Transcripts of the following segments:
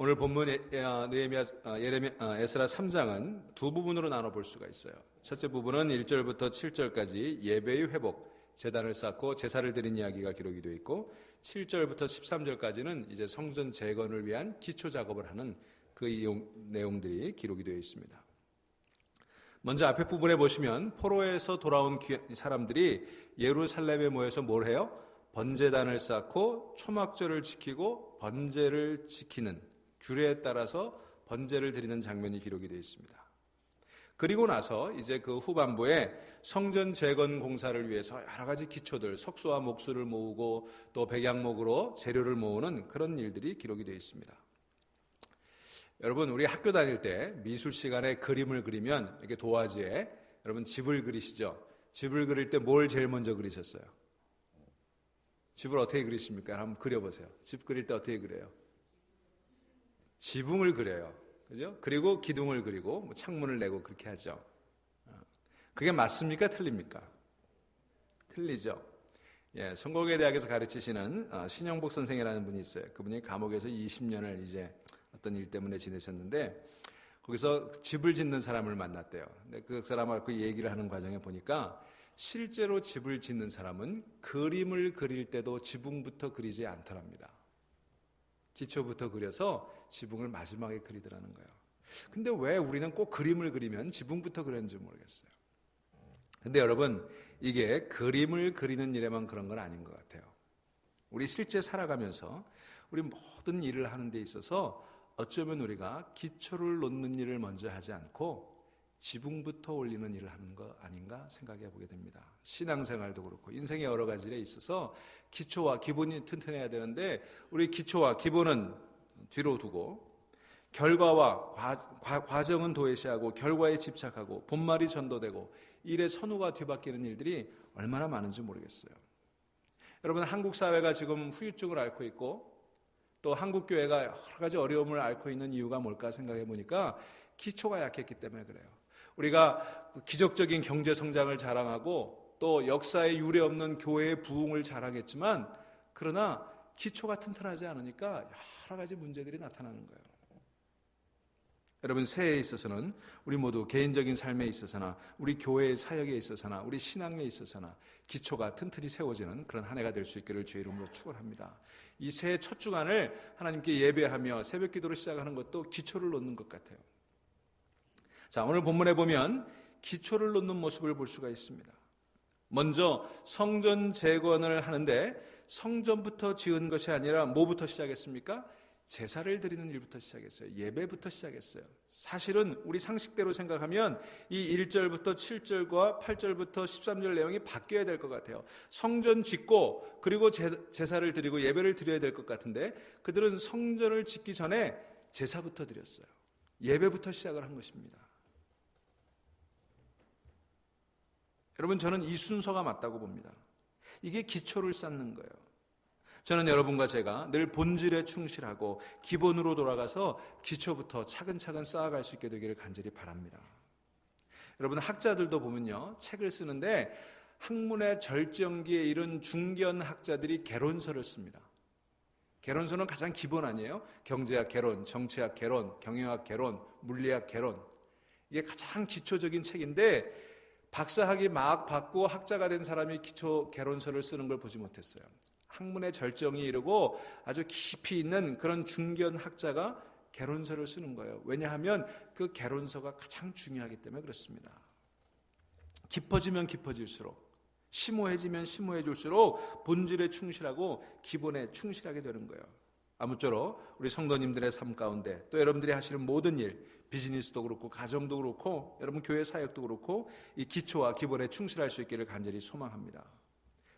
오늘 본문 에스라 3장은 두 부분으로 나눠 볼 수가 있어요. 첫째 부분은 1절부터 7절까지 예배의 회복, 제단을 쌓고 제사를 드린 이야기가 기록이 되어 있고 7절부터 13절까지는 이제 성전 재건을 위한 기초 작업을 하는 그 내용들이 기록이 되어 있습니다. 먼저 앞에 부분에 보시면 포로에서 돌아온 사람들이 예루살렘에 모여서 뭘 해요? 번제단을 쌓고 초막절을 지키고 번제를 지키는 규례에 따라서 번제를 드리는 장면이 기록이 되어 있습니다. 그리고 나서 이제 그 후반부에 성전 재건 공사를 위해서 여러 가지 기초들, 석수와 목수를 모으고 또 백양목으로 재료를 모으는 그런 일들이 기록이 되어 있습니다. 여러분, 우리 학교 다닐 때 미술 시간에 그림을 그리면 이렇게 도화지에 여러분 집을 그리시죠? 집을 그릴 때 뭘 제일 먼저 그리셨어요? 집을 어떻게 그리십니까? 한번 그려보세요. 집 그릴 때 어떻게 그려요? 지붕을 그려요. 그죠? 그리고 기둥을 그리고 뭐 창문을 내고 그렇게 하죠. 그게 맞습니까? 틀립니까? 틀리죠. 예, 성공회대학에서 가르치시는 신영복 선생이라는 분이 있어요. 그분이 감옥에서 20년을 이제 어떤 일 때문에 지내셨는데 거기서 집을 짓는 사람을 만났대요. 근데 그 사람하고 그 얘기를 하는 과정에 보니까 실제로 집을 짓는 사람은 그림을 그릴 때도 지붕부터 그리지 않더랍니다. 기초부터 그려서 지붕을 마지막에 그리더라는 거예요. 근데 왜 우리는 꼭 그림을 그리면 지붕부터 그렸는지 모르겠어요. 근데 여러분, 이게 그림을 그리는 일에만 그런 건 아닌 것 같아요. 우리 실제 살아가면서 우리 모든 일을 하는 데 있어서 어쩌면 우리가 기초를 놓는 일을 먼저 하지 않고 지붕부터 올리는 일을 하는 거 아닌가 생각해 보게 됩니다. 신앙생활도 그렇고 인생의 여러 가지 일에 있어서 기초와 기본이 튼튼해야 되는데 우리 기초와 기본은 뒤로 두고 결과와 과정은 도외시하고 결과에 집착하고 본말이 전도되고 일의 선우가 뒤바뀌는 일들이 얼마나 많은지 모르겠어요. 여러분, 한국 사회가 지금 후유증을 앓고 있고 또 한국 교회가 여러 가지 어려움을 앓고 있는 이유가 뭘까 생각해 보니까 기초가 약했기 때문에 그래요. 우리가 기적적인 경제 성장을 자랑하고 또 역사에 유례 없는 교회의 부흥을 자랑했지만 그러나 기초가 튼튼하지 않으니까 여러 가지 문제들이 나타나는 거예요. 여러분, 새해에 있어서는 우리 모두 개인적인 삶에 있어서나 우리 교회의 사역에 있어서나 우리 신앙에 있어서나 기초가 튼튼히 세워지는 그런 한 해가 될 수 있기를 주의 이름으로 축원합니다. 이 새해 첫 주간을 하나님께 예배하며 새벽 기도로 시작하는 것도 기초를 놓는 것 같아요. 자, 오늘 본문에 보면 기초를 놓는 모습을 볼 수가 있습니다. 먼저 성전 재건을 하는데 성전부터 지은 것이 아니라 뭐부터 시작했습니까? 제사를 드리는 일부터 시작했어요. 예배부터 시작했어요. 사실은 우리 상식대로 생각하면 이 1절부터 7절과 8절부터 13절 내용이 바뀌어야 될 것 같아요. 성전 짓고 그리고 제사를 드리고 예배를 드려야 될 것 같은데 그들은 성전을 짓기 전에 제사부터 드렸어요. 예배부터 시작을 한 것입니다. 여러분, 저는 이 순서가 맞다고 봅니다. 이게 기초를 쌓는 거예요. 저는 여러분과 제가 늘 본질에 충실하고 기본으로 돌아가서 기초부터 차근차근 쌓아갈 수 있게 되기를 간절히 바랍니다. 여러분, 학자들도 보면요, 책을 쓰는데 학문의 절정기에 이른 중견 학자들이 개론서를 씁니다. 개론서는 가장 기본 아니에요? 경제학 개론, 정치학 개론, 경영학 개론, 물리학 개론. 이게 가장 기초적인 책인데 박사학위 막 받고 학자가 된 사람이 기초 개론서를 쓰는 걸 보지 못했어요. 학문의 절정이 이르고 아주 깊이 있는 그런 중견 학자가 개론서를 쓰는 거예요. 왜냐하면 그 개론서가 가장 중요하기 때문에 그렇습니다. 깊어지면 깊어질수록, 심오해지면 심오해질수록 본질에 충실하고 기본에 충실하게 되는 거예요. 아무쪼록 우리 성도님들의 삶 가운데 또 여러분들이 하시는 모든 일, 비즈니스도 그렇고 가정도 그렇고 여러분 교회 사역도 그렇고 이 기초와 기본에 충실할 수 있기를 간절히 소망합니다.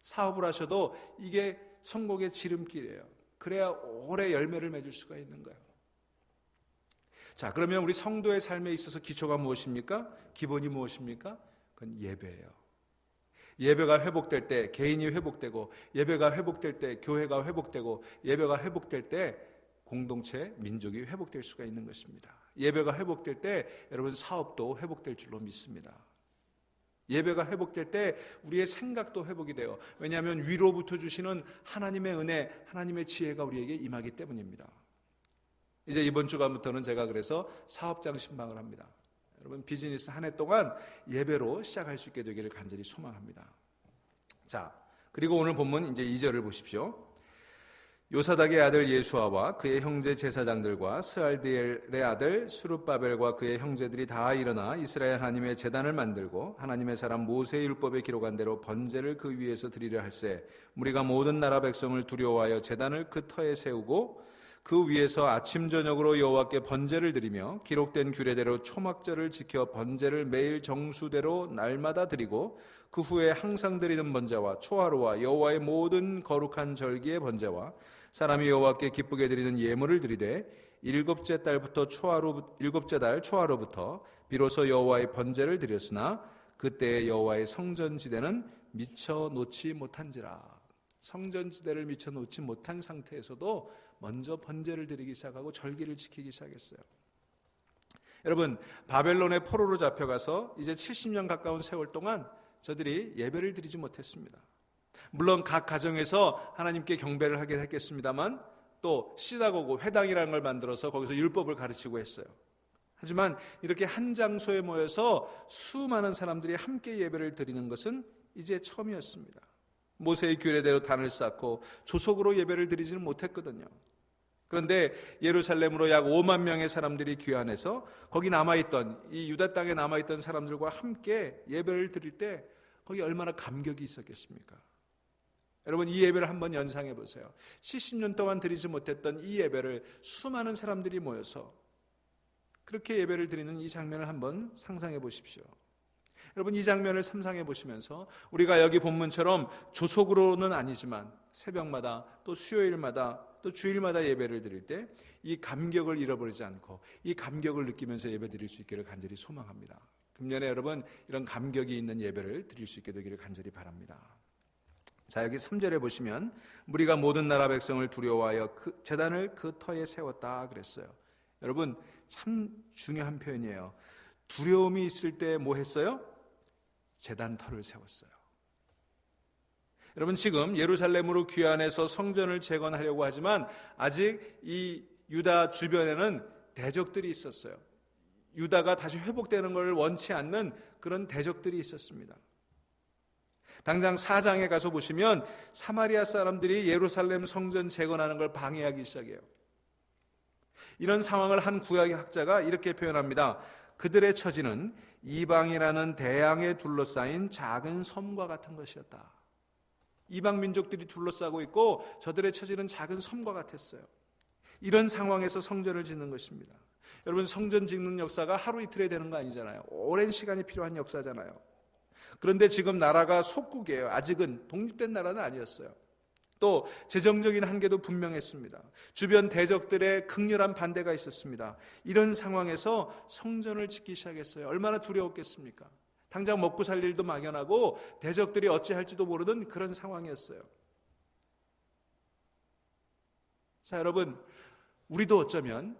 사업을 하셔도 이게 성공의 지름길이에요. 그래야 오래 열매를 맺을 수가 있는 거예요. 자, 그러면 우리 성도의 삶에 있어서 기초가 무엇입니까? 기본이 무엇입니까? 그건 예배예요. 예배가 회복될 때 개인이 회복되고, 예배가 회복될 때 교회가 회복되고, 예배가 회복될 때 공동체, 민족이 회복될 수가 있는 것입니다. 예배가 회복될 때 여러분 사업도 회복될 줄로 믿습니다. 예배가 회복될 때 우리의 생각도 회복이 돼요. 왜냐하면 위로부터 주시는 하나님의 은혜, 하나님의 지혜가 우리에게 임하기 때문입니다. 이제 이번 주간부터는 제가 그래서 사업장 신방을 합니다. 여러분 비즈니스 한 해 동안 예배로 시작할 수 있게 되기를 간절히 소망합니다. 자, 그리고 오늘 본문 이제 2절을 보십시오. 요사닥의 아들 예수아와 그의 형제 제사장들과 스알디엘의 아들 수룹바벨과 그의 형제들이 다 일어나 이스라엘 하나님의 제단을 만들고 하나님의 사람 모세의 율법에 기록한 대로 번제를 그 위에서 드리려 할세 무리가 모든 나라 백성을 두려워하여 제단을 그 터에 세우고 그 위에서 아침 저녁으로 여호와께 번제를 드리며 기록된 규례대로 초막절을 지켜 번제를 매일 정수대로 날마다 드리고 그 후에 항상 드리는 번제와 초하루와 여호와의 모든 거룩한 절기의 번제와 사람이 여호와께 기쁘게 드리는 예물을 드리되 일곱째 달 초하루부터 비로소 여호와의 번제를 드렸으나 그때 여호와의 성전지대는 미쳐 놓지 못한지라. 성전지대를 미쳐 놓지 못한 상태에서도 먼저 번제를 드리기 시작하고 절기를 지키기 시작했어요. 여러분 바벨론의 포로로 잡혀가서 이제 70년 가까운 세월 동안 저들이 예배를 드리지 못했습니다. 물론 각 가정에서 하나님께 경배를 하긴 했겠습니다만 또 시나고그 회당이라는 걸 만들어서 거기서 율법을 가르치고 했어요. 하지만 이렇게 한 장소에 모여서 수많은 사람들이 함께 예배를 드리는 것은 이제 처음이었습니다. 모세의 규례대로 단을 쌓고 조속으로 예배를 드리지는 못했거든요. 그런데 예루살렘으로 약 5만 명의 사람들이 귀환해서 거기 남아있던 이 유다 땅에 남아있던 사람들과 함께 예배를 드릴 때 거기 얼마나 감격이 있었겠습니까? 여러분 이 예배를 한번 연상해 보세요. 70년 동안 드리지 못했던 이 예배를 수많은 사람들이 모여서 그렇게 예배를 드리는 이 장면을 한번 상상해 보십시오. 여러분 이 장면을 상상해 보시면서 우리가 여기 본문처럼 조속으로는 아니지만 새벽마다 또 수요일마다 또 주일마다 예배를 드릴 때 이 감격을 잃어버리지 않고 이 감격을 느끼면서 예배 드릴 수 있기를 간절히 소망합니다. 금년에 여러분 이런 감격이 있는 예배를 드릴 수 있게 되기를 간절히 바랍니다. 자, 여기 3절에 보시면 무리가 모든 나라 백성을 두려워하여 그 제단을 그 터에 세웠다 그랬어요. 여러분 참 중요한 표현이에요. 두려움이 있을 때 뭐 했어요? 제단 터를 세웠어요. 여러분 지금 예루살렘으로 귀환해서 성전을 재건하려고 하지만 아직 이 유다 주변에는 대적들이 있었어요. 유다가 다시 회복되는 것을 원치 않는 그런 대적들이 있었습니다. 당장 4장에 가서 보시면 사마리아 사람들이 예루살렘 성전 재건하는 걸 방해하기 시작해요. 이런 상황을 한 구약의 학자가 이렇게 표현합니다. 그들의 처지는 이방이라는 대양에 둘러싸인 작은 섬과 같은 것이었다. 이방 민족들이 둘러싸고 있고 저들의 처지는 작은 섬과 같았어요. 이런 상황에서 성전을 짓는 것입니다. 여러분 성전 짓는 역사가 하루 이틀에 되는 거 아니잖아요. 오랜 시간이 필요한 역사잖아요. 그런데 지금 나라가 속국이에요. 아직은 독립된 나라는 아니었어요. 또 재정적인 한계도 분명했습니다. 주변 대적들의 극렬한 반대가 있었습니다. 이런 상황에서 성전을 짓기 시작했어요. 얼마나 두려웠겠습니까? 당장 먹고 살 일도 막연하고 대적들이 어찌할지도 모르는 그런 상황이었어요. 자, 여러분 우리도 어쩌면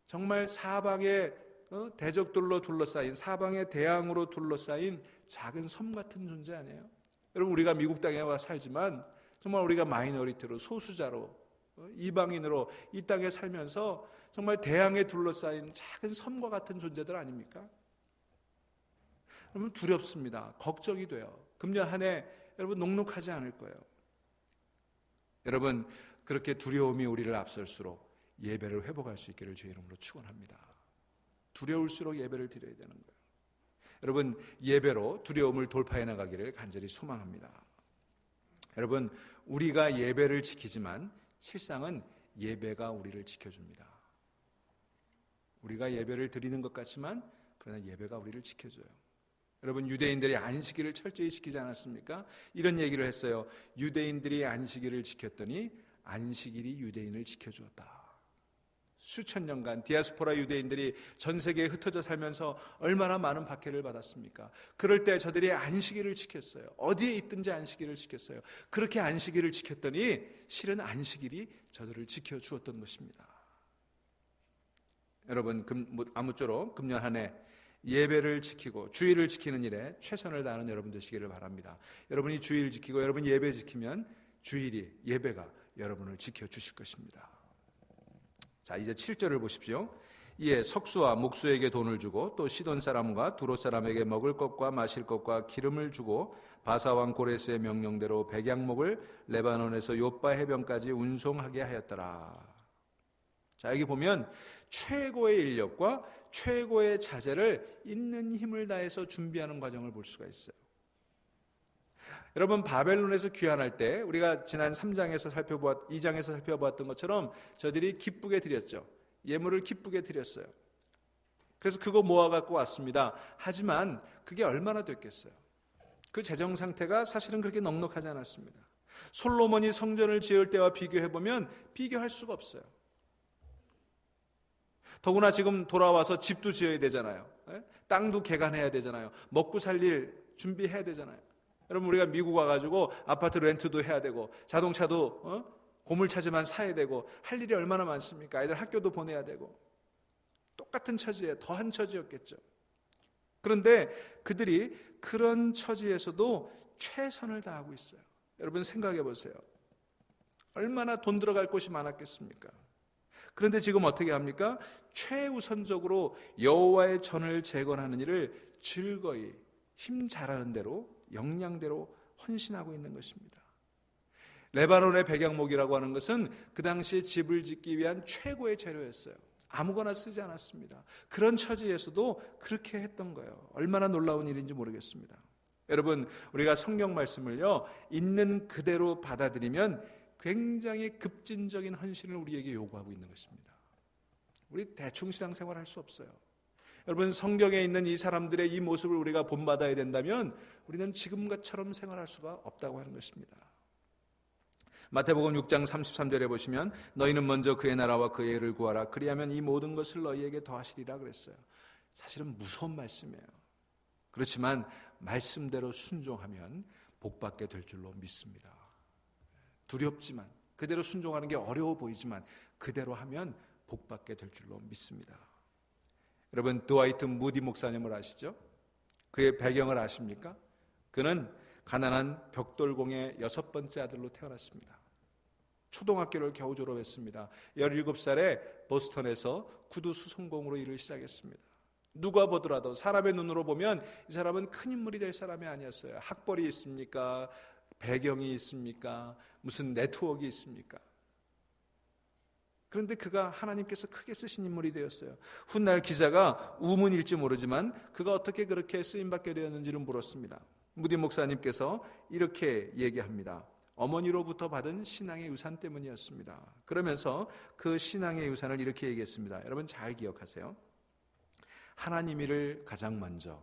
정말 사방에 대적들로 둘러싸인 사방의 대양으로 둘러싸인 작은 섬 같은 존재 아니에요? 여러분 우리가 미국 땅에 와 살지만 정말 우리가 마이너리티로 소수자로 이방인으로 이 땅에 살면서 정말 대양에 둘러싸인 작은 섬과 같은 존재들 아닙니까? 여러분 두렵습니다. 걱정이 돼요. 금년 한 해 여러분 녹록하지 않을 거예요. 여러분 그렇게 두려움이 우리를 앞설수록 예배를 회복할 수 있기를 주의 이름으로 축원합니다. 두려울수록 예배를 드려야 되는 거예요. 여러분 예배로 두려움을 돌파해 나가기를 간절히 소망합니다. 여러분 우리가 예배를 지키지만 실상은 예배가 우리를 지켜줍니다. 우리가 예배를 드리는 것 같지만 그러나 예배가 우리를 지켜줘요. 여러분 유대인들이 안식일을 철저히 지키지 않았습니까? 이런 얘기를 했어요. 유대인들이 안식일을 지켰더니 안식일이 유대인을 지켜주었다. 수천 년간 디아스포라 유대인들이 전 세계에 흩어져 살면서 얼마나 많은 박해를 받았습니까? 그럴 때 저들이 안식일을 지켰어요. 어디에 있든지 안식일을 지켰어요. 그렇게 안식일을 지켰더니 실은 안식일이 저들을 지켜주었던 것입니다. 여러분 아무쪼록 금년 한 해 예배를 지키고 주일을 지키는 일에 최선을 다하는 여러분 되시기를 바랍니다. 여러분이 주일 지키고 여러분 예배 지키면 주일이 예배가 여러분을 지켜주실 것입니다. 자, 이제 7절을 보십시오. 이에 석수와 목수에게 돈을 주고 또 시돈 사람과 두롯 사람에게 먹을 것과 마실 것과 기름을 주고 바사왕 고레스의 명령대로 백양목을 레바논에서 요빠 해변까지 운송하게 하였더라. 자, 여기 보면 최고의 인력과 최고의 자재를 있는 힘을 다해서 준비하는 과정을 볼 수가 있어요. 여러분, 바벨론에서 귀환할 때 우리가 지난 2장에서 살펴보았던 것처럼 저들이 기쁘게 드렸죠. 예물을 기쁘게 드렸어요. 그래서 그거 모아갖고 왔습니다. 하지만 그게 얼마나 됐겠어요? 그 재정 상태가 사실은 그렇게 넉넉하지 않았습니다. 솔로몬이 성전을 지을 때와 비교해보면 비교할 수가 없어요. 더구나 지금 돌아와서 집도 지어야 되잖아요. 땅도 개간해야 되잖아요. 먹고 살 일 준비해야 되잖아요. 여러분, 우리가 미국 와가지고 아파트 렌트도 해야 되고 자동차도 고물차지만 사야 되고 할 일이 얼마나 많습니까? 아이들 학교도 보내야 되고 똑같은 처지에 더한 처지였겠죠. 그런데 그들이 그런 처지에서도 최선을 다하고 있어요. 여러분, 생각해 보세요. 얼마나 돈 들어갈 곳이 많았겠습니까? 그런데 지금 어떻게 합니까? 최우선적으로 여호와의 전을 재건하는 일을 즐거이 힘 잘하는 대로 역량대로 헌신하고 있는 것입니다. 레바논의 백양목이라고 하는 것은 그 당시에 집을 짓기 위한 최고의 재료였어요. 아무거나 쓰지 않았습니다. 그런 처지에서도 그렇게 했던 거예요. 얼마나 놀라운 일인지 모르겠습니다. 여러분, 우리가 성경 말씀을요, 있는 그대로 받아들이면 굉장히 급진적인 헌신을 우리에게 요구하고 있는 것입니다. 우리 대충 신앙생활 할 수 없어요. 여러분, 성경에 있는 이 사람들의 이 모습을 우리가 본받아야 된다면 우리는 지금과처럼 생활할 수가 없다고 하는 것입니다. 마태복음 6장 33절에 보시면 너희는 먼저 그의 나라와 그의 의를 구하라. 그리하면 이 모든 것을 너희에게 더하시리라 그랬어요. 사실은 무서운 말씀이에요. 그렇지만 말씀대로 순종하면 복받게 될 줄로 믿습니다. 두렵지만, 그대로 순종하는 게 어려워 보이지만 그대로 하면 복받게 될 줄로 믿습니다. 여러분, 드와이트 무디 목사님을 아시죠? 그의 배경을 아십니까? 그는 가난한 벽돌공의 6번째 아들로 태어났습니다. 초등학교를 겨우 졸업했습니다. 17살에 보스턴에서 구두 수송공으로 일을 시작했습니다. 누가 보더라도 사람의 눈으로 보면 이 사람은 큰 인물이 될 사람이 아니었어요. 학벌이 있습니까? 배경이 있습니까? 무슨 네트워크가 있습니까? 그런데 그가 하나님께서 크게 쓰신 인물이 되었어요. 훗날 기자가 우문일지 모르지만 그가 어떻게 그렇게 쓰임받게 되었는지를 물었습니다. 무디 목사님께서 이렇게 얘기합니다. 어머니로부터 받은 신앙의 유산 때문이었습니다. 그러면서 그 신앙의 유산을 이렇게 얘기했습니다. 여러분, 잘 기억하세요. 하나님 일을 가장 먼저,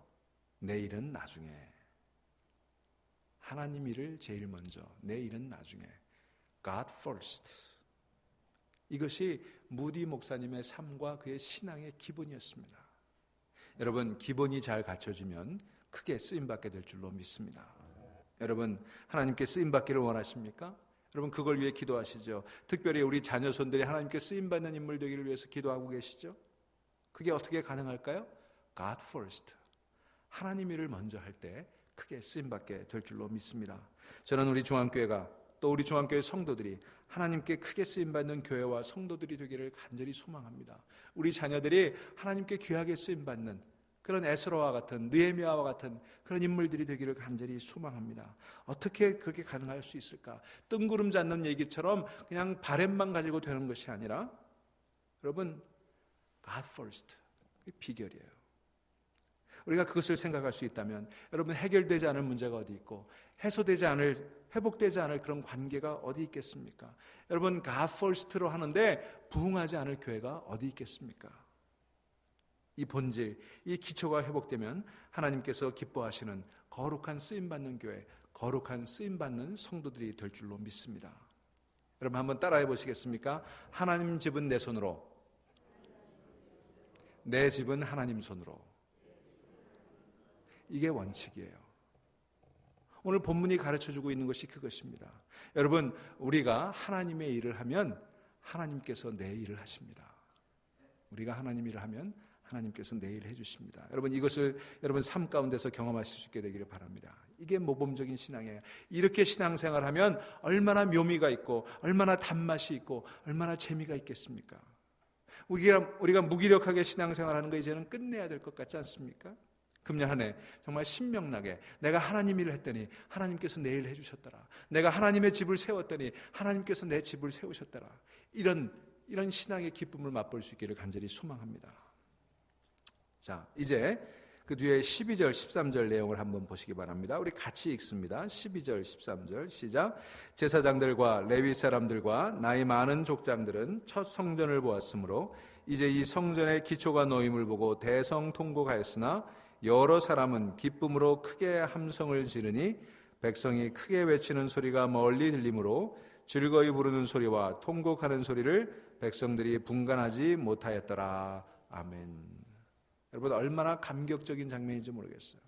내 일은 나중에. 하나님 일을 제일 먼저, 내 일은 나중에. God first. 이것이 무디 목사님의 삶과 그의 신앙의 기본이었습니다. 여러분, 기본이 잘 갖춰지면 크게 쓰임받게 될 줄로 믿습니다. 여러분, 하나님께 쓰임받기를 원하십니까? 여러분, 그걸 위해 기도하시죠. 특별히 우리 자녀손들이 하나님께 쓰임받는 인물 되기를 위해서 기도하고 계시죠. 그게 어떻게 가능할까요? God first. 하나님 일을 먼저 할 때 크게 쓰임받게 될 줄로 믿습니다. 저는 우리 중앙교회가, 또 우리 중앙교회 성도들이 하나님께 크게 쓰임받는 교회와 성도들이 되기를 간절히 소망합니다. 우리 자녀들이 하나님께 귀하게 쓰임받는 그런 에스라와 같은, 느헤미야와 같은 그런 인물들이 되기를 간절히 소망합니다. 어떻게 그렇게 가능할 수 있을까? 뜬구름 잡는 얘기처럼 그냥 바램만 가지고 되는 것이 아니라, 여러분, God first. 그게 비결이에요. 우리가 그것을 생각할 수 있다면, 여러분, 해결되지 않을 문제가 어디 있고 해소되지 않을, 회복되지 않을 그런 관계가 어디 있겠습니까? 여러분, God first로 하는데 부흥하지 않을 교회가 어디 있겠습니까? 이 본질, 이 기초가 회복되면 하나님께서 기뻐하시는 거룩한 쓰임받는 교회, 거룩한 쓰임받는 성도들이 될 줄로 믿습니다. 여러분, 한번 따라해 보시겠습니까? 하나님 집은 내 손으로, 내 집은 하나님 손으로. 이게 원칙이에요. 오늘 본문이 가르쳐주고 있는 것이 그것입니다. 여러분, 우리가 하나님의 일을 하면 하나님께서 내 일을 하십니다. 우리가 하나님 일을 하면 하나님께서 내 일을 해주십니다. 여러분, 이것을 여러분 삶 가운데서 경험하실 수 있게 되기를 바랍니다. 이게 모범적인 신앙이에요. 이렇게 신앙생활하면 얼마나 묘미가 있고 얼마나 단맛이 있고 얼마나 재미가 있겠습니까? 우리가 무기력하게 신앙생활하는 거 이제는 끝내야 될 것 같지 않습니까? 금년 한 해 정말 신명나게 내가 하나님 일을 했더니 하나님께서 내 일을 해주셨더라. 내가 하나님의 집을 세웠더니 하나님께서 내 집을 세우셨더라. 이런 신앙의 기쁨을 맛볼 수 있기를 간절히 소망합니다. 자, 이제 그 뒤에 12절, 13절 내용을 한번 보시기 바랍니다. 우리 같이 읽습니다. 12절, 13절 시작. 제사장들과 레위 사람들과 나이 많은 족장들은 첫 성전을 보았으므로 이제 이 성전의 기초가 놓임을 보고 대성통곡하였으나 여러 사람은 기쁨으로 크게 함성을 지르니 백성이 크게 외치는 소리가 멀리 들리므로 즐거이 부르는 소리와 통곡하는 소리를 백성들이 분간하지 못하였더라. 아멘. 여러분, 얼마나 감격적인 장면인지 모르겠어요.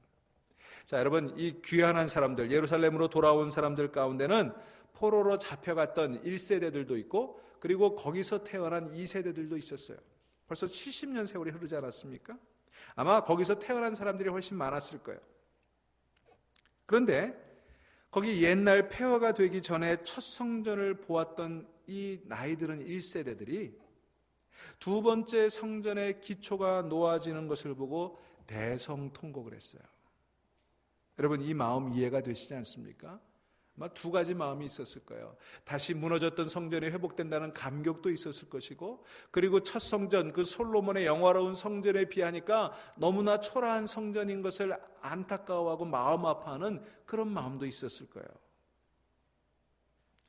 자, 여러분, 이 귀환한 사람들, 예루살렘으로 돌아온 사람들 가운데는 포로로 잡혀갔던 1세대들도 있고, 그리고 거기서 태어난 2세대들도 있었어요. 벌써 70년 세월이 흐르지 않았습니까? 아마 거기서 태어난 사람들이 훨씬 많았을 거예요. 그런데 거기 옛날 폐허가 되기 전에 첫 성전을 보았던 이 나이들은 1세대들이 두 번째 성전의 기초가 놓아지는 것을 보고 대성통곡을 했어요. 여러분, 이 마음 이해가 되시지 않습니까? 아마 두 가지 마음이 있었을 거예요. 다시 무너졌던 성전이 회복된다는 감격도 있었을 것이고, 그리고 첫 성전, 그 솔로몬의 영화로운 성전에 비하니까 너무나 초라한 성전인 것을 안타까워하고 마음 아파하는 그런 마음도 있었을 거예요.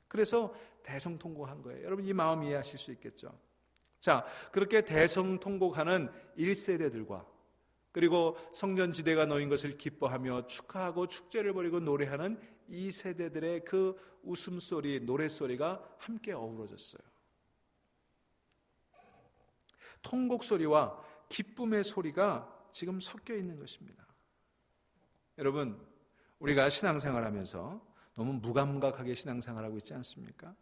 그래서 대성통곡한 거예요. 여러분, 이 마음 이해하실 수 있겠죠? 자, 그렇게 대성통곡하는 1세대들과 그리고 성전지대가 놓인 것을 기뻐하며 축하하고 축제를 벌이고 노래하는 2세대들의 그 웃음소리, 노래소리가 함께 어우러졌어요. 통곡소리와 기쁨의 소리가 지금 섞여 있는 것입니다. 여러분, 우리가 신앙생활하면서 너무 무감각하게 신앙생활하고 있지 않습니까?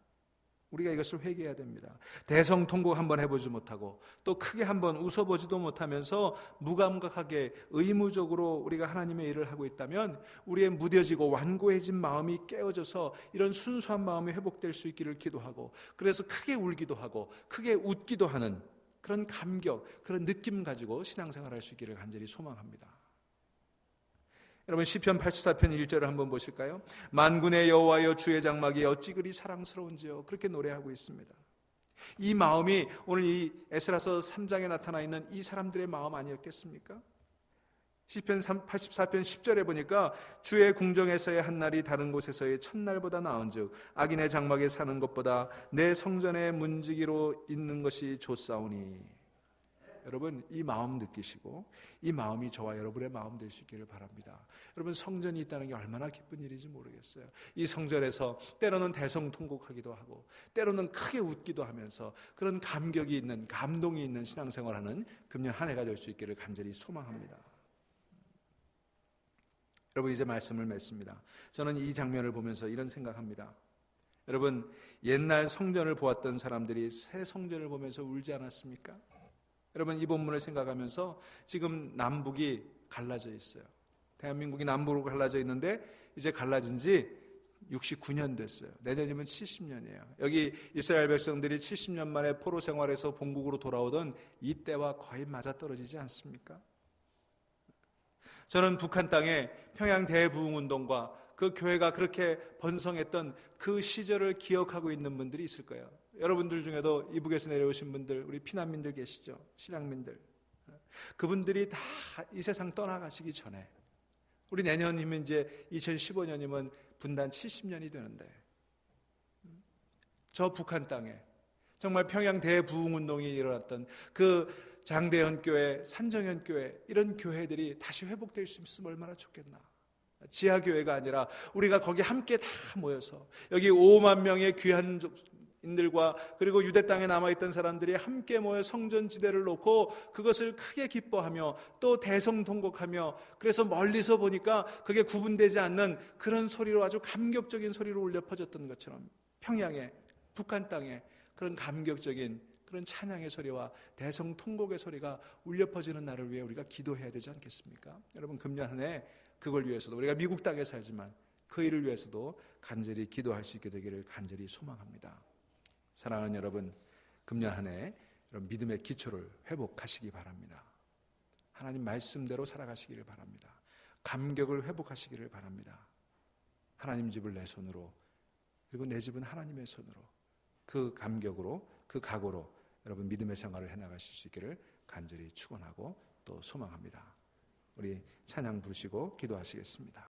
우리가 이것을 회개해야 됩니다. 대성통곡 한번 해보지 못하고 또 크게 한번 웃어보지도 못하면서 무감각하게 의무적으로 우리가 하나님의 일을 하고 있다면 우리의 무뎌지고 완고해진 마음이 깨어져서 이런 순수한 마음이 회복될 수 있기를 기도하고, 그래서 크게 울기도 하고 크게 웃기도 하는 그런 감격, 그런 느낌 가지고 신앙생활할 수 있기를 간절히 소망합니다. 여러분, 시편 84편 1절을 한번 보실까요? 만군의 여호와여, 주의 장막이 어찌 그리 사랑스러운지요. 그렇게 노래하고 있습니다. 이 마음이 오늘 이 에스라서 3장에 나타나 있는 이 사람들의 마음 아니었겠습니까? 시편 84편 10절에 보니까 주의 궁정에서의 한 날이 다른 곳에서의 첫날보다 나은즉 악인의 장막에 사는 것보다 내 성전의 문지기로 있는 것이 좋사오니. 여러분, 이 마음 느끼시고 이 마음이 저와 여러분의 마음 될 수 있기를 바랍니다. 여러분, 성전이 있다는 게 얼마나 기쁜 일인지 모르겠어요. 이 성전에서 때로는 대성통곡하기도 하고 때로는 크게 웃기도 하면서 그런 감격이 있는, 감동이 있는 신앙생활하는 금년 한 해가 될 수 있기를 간절히 소망합니다. 여러분, 이제 말씀을 맺습니다. 저는 이 장면을 보면서 이런 생각합니다. 여러분, 옛날 성전을 보았던 사람들이 새 성전을 보면서 울지 않았습니까? 여러분, 이 본문을 생각하면서 지금 남북이 갈라져 있어요. 대한민국이 남북으로 갈라져 있는데 이제 갈라진 지 69년 됐어요. 내년이면 70년이에요. 여기 이스라엘 백성들이 70년 만에 포로 생활에서 본국으로 돌아오던 이때와 거의 맞아떨어지지 않습니까? 저는 북한 땅에 평양 대부흥운동과 그 교회가 그렇게 번성했던 그 시절을 기억하고 있는 분들이 있을 거예요. 여러분들 중에도 이북에서 내려오신 분들, 우리 피난민들 계시죠? 신앙민들. 그분들이 다 이 세상 떠나가시기 전에, 우리 내년이면 이제 2015년이면 분단 70년이 되는데, 저 북한 땅에 정말 평양 대부흥운동이 일어났던 그 장대현 교회, 산정현 교회, 이런 교회들이 다시 회복될 수 있으면 얼마나 좋겠나. 지하교회가 아니라 우리가 거기 함께 다 모여서 여기 5만 명의 귀한 인들과 그리고 유대 땅에 남아있던 사람들이 함께 모여 성전지대를 놓고 그것을 크게 기뻐하며 또 대성통곡하며, 그래서 멀리서 보니까 그게 구분되지 않는 그런 소리로, 아주 감격적인 소리로 울려 퍼졌던 것처럼 평양에, 북한 땅에 그런 감격적인 그런 찬양의 소리와 대성통곡의 소리가 울려 퍼지는 날을 위해 우리가 기도해야 되지 않겠습니까? 여러분, 금년 한 해 그걸 위해서도, 우리가 미국 땅에 살지만 그 일을 위해서도 간절히 기도할 수 있게 되기를 간절히 소망합니다. 사랑하는 여러분, 금년 한 해 여러분 믿음의 기초를 회복하시기 바랍니다. 하나님 말씀대로 살아가시기를 바랍니다. 감격을 회복하시기를 바랍니다. 하나님 집을 내 손으로, 그리고 내 집은 하나님의 손으로, 그 감격으로, 그 각오로 여러분 믿음의 생활을 해나가실 수 있기를 간절히 축원하고 또 소망합니다. 우리 찬양 부르시고 기도하시겠습니다.